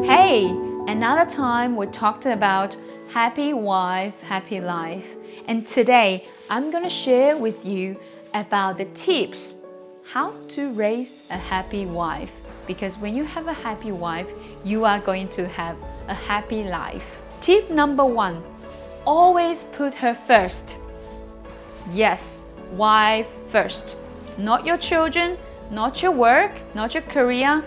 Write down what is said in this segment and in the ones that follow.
Hey, another time we talked about happy wife, happy life. And today I'm gonna share with you about the tips how to raise a happy wife. Because when you have a happy wife, you are going to have a happy life. Tip number 1, always put her first. Yes, wife first. Not your children, not your work, not your career,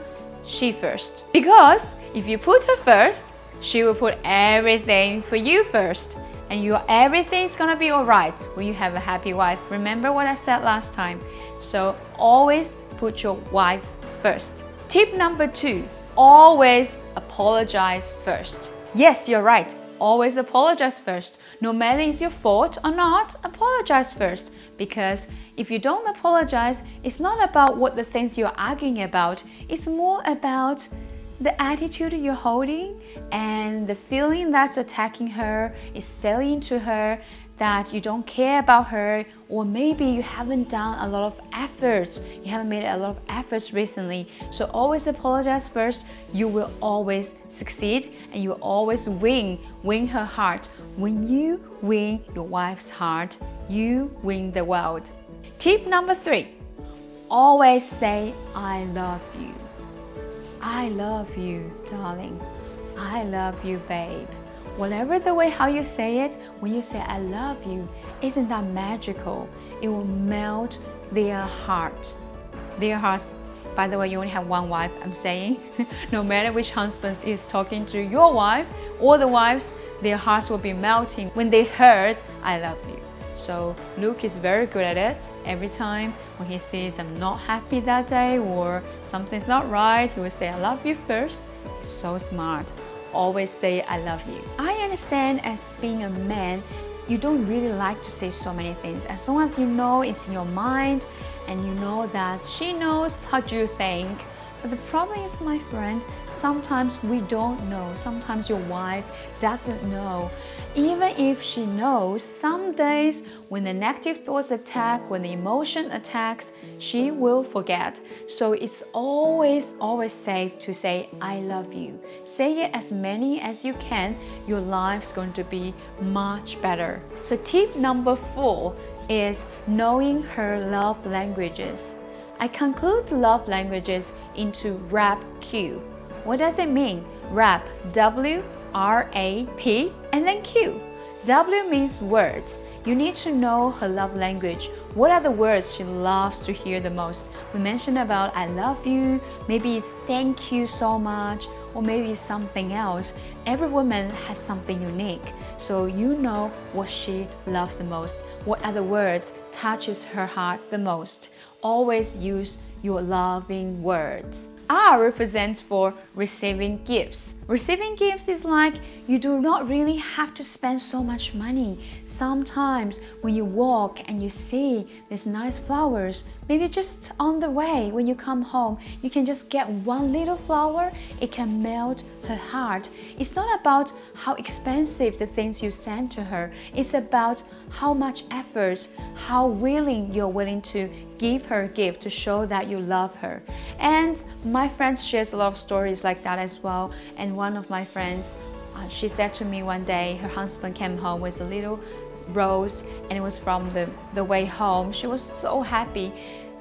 she first. Because if you put her first, she will put everything for you first. And everything's gonna be alright when you have a happy wife. Remember what I said last time? So always put your wife first. Tip number 2, always apologize first. Yes, you're right. Always apologize first. No matter it's your fault or not, apologize first. Because if you don't apologize, it's not about what the things you're arguing about. It's more about the attitude you're holding and the feeling that's attacking her is selling to her that you don't care about her, or maybe you haven't done a lot of efforts. You haven't made a lot of efforts recently. So always apologize first. You will always succeed and you will always win her heart. When you win your wife's heart, you win the world. Tip number 3, always say, I love you. I love you, darling. I love you, babe. Whatever the way how you say it, when you say I love you, isn't that magical? It will melt their heart. Their hearts, by the way, you only have one wife, I'm saying. No matter which husband is talking to your wife or the wives, their hearts will be melting when they heard I love you. So Luke is very good at it. Every time when he sees I'm not happy that day or something's not right, he will say I love you first. He's so smart. Always say I love you. I understand as being a man, you don't really like to say so many things. As long as you know it's in your mind and you know that she knows how do you think. But the problem is, my friend, sometimes we don't know. Sometimes your wife doesn't know. Even if she knows, some days when the negative thoughts attack, when the emotion attacks, she will forget. So it's always safe to say, I love you. Say it as many as you can. Your life's going to be much better. So tip number 4 is knowing her love languages. I conclude love languages into RAP Q. What does it mean? RAP, W-R-A-P, and then Q. W means words. You need to know her love language. What are the words she loves to hear the most? We mentioned about I love you, maybe it's thank you so much, or maybe it's something else. Every woman has something unique. So you know what she loves the most. What other words touches her heart the most? Always use your loving words. R represents for receiving gifts. Receiving gifts is like you do not really have to spend so much money. Sometimes when you walk and you see there's nice flowers, maybe just on the way when you come home, you can just get one little flower. It can melt her heart. It's not about how expensive the things you send to her. It's about how much effort, how you're willing to give her a gift to show that you love her. And my friend shares a lot of stories like that as well. And one of my friends, she said to me one day, her husband came home with a little rose and it was from the way home. She was so happy.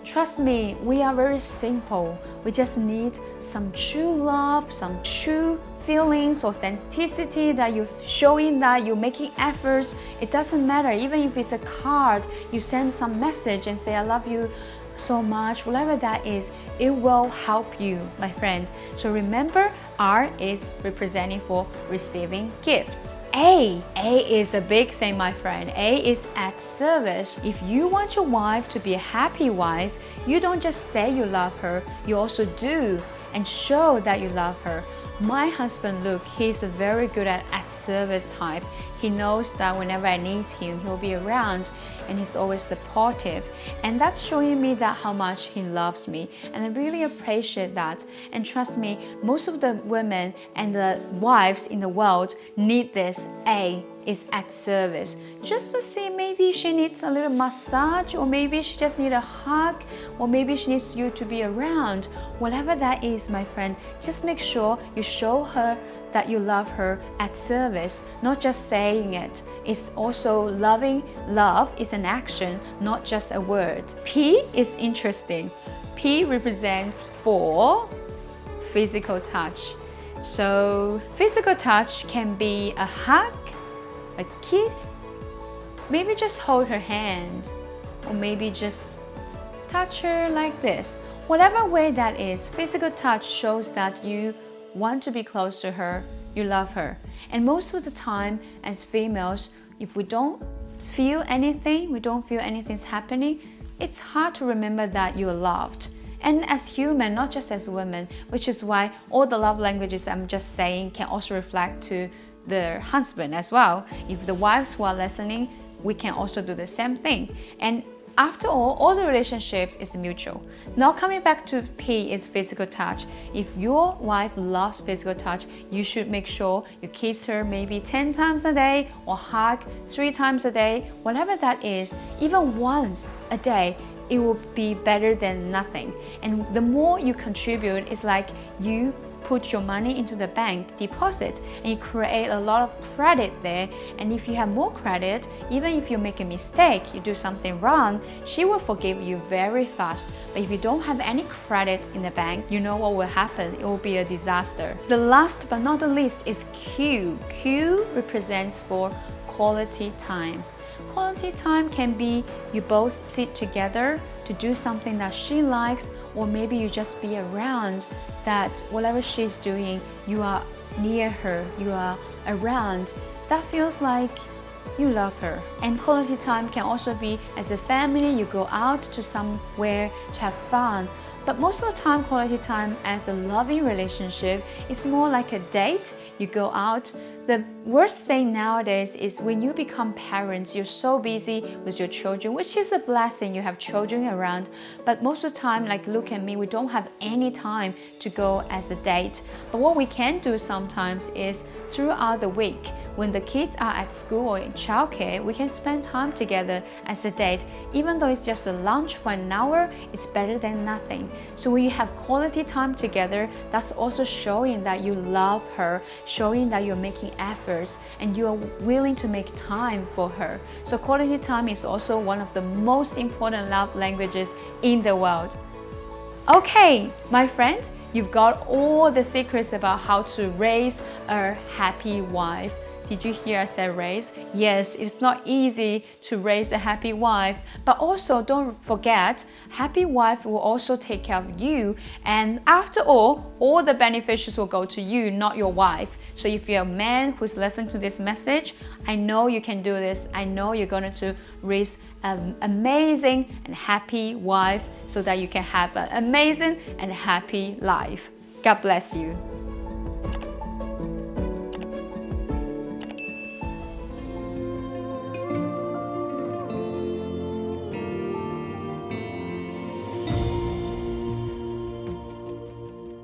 Trust me, we are very simple. We just need some true love, some true feelings, authenticity, that you're showing that you're making efforts. It doesn't matter, even if it's a card, you send some message and say I love you so much, whatever that is, it will help you, my friend. So remember, R is representing for receiving gifts. A is a big thing, my friend. A is at service. If you want your wife to be a happy wife, you don't just say you love her, you also do and show that you love her. My husband Luke, he's a very good at service type. He knows that whenever I need him, he'll be around. and he's always supportive. And that's showing me that how much he loves me. And I really appreciate that. And trust me, most of the women and the wives in the world need this. A is at service. Just to see, maybe she needs a little massage, or maybe she just needs a hug, or maybe she needs you to be around. Whatever that is, my friend, just make sure you show her that you love her at service, not just saying it. It's also loving. Love is an action, not just a word. P is interesting. P represents for physical touch. So physical touch can be a hug, a kiss, maybe just hold her hand, or maybe just touch her like this. Whatever way that is, physical touch shows that you want to be close to her, you love her. And most of the time as females, if we don't feel anything, we don't feel anything's happening, it's hard to remember that you're loved. And as human, not just as women, which is why all the love languages I'm just saying can also reflect to the husband as well. If the wives who are listening, we can also do the same thing. And after all the relationships is mutual. Now coming back to P is physical touch. If your wife loves physical touch, you should make sure you kiss her maybe 10 times a day, or hug 3 times a day, whatever that is. Even once a day, it will be better than nothing. And the more you contribute, it's like you put your money into the bank deposit, and you create a lot of credit there. And if you have more credit, even if you make a mistake, you do something wrong, she will forgive you very fast. But if you don't have any credit in the bank, you know what will happen. It will be a disaster. The last but not the least is Q. Q represents for quality time. Quality time can be you both sit together to do something that she likes, or maybe you just be around, that whatever she's doing, you are near her, you are around. That feels like you love her. And quality time can also be as a family, you go out to somewhere to have fun. But most of the time, quality time as a loving relationship is more like a date. You go out. The worst thing nowadays is when you become parents, you're so busy with your children, which is a blessing. You have children around. But most of the time, like look at me, we don't have any time to go as a date. But what we can do sometimes is throughout the week, when the kids are at school or in childcare, we can spend time together as a date. Even though it's just a lunch for an hour, it's better than nothing. So when you have quality time together, that's also showing that you love her, showing that you're making efforts and you are willing to make time for her. So quality time is also one of the most important love languages in the world. Okay, my friend, you've got all the secrets about how to raise a happy wife. Did you hear I said raise? Yes, it's not easy to raise a happy wife, but also don't forget, happy wife will also take care of you. And after all the benefits will go to you, not your wife. So if you're a man who's listening to this message, I know you can do this. I know you're going to raise an amazing and happy wife so that you can have an amazing and happy life. God bless you.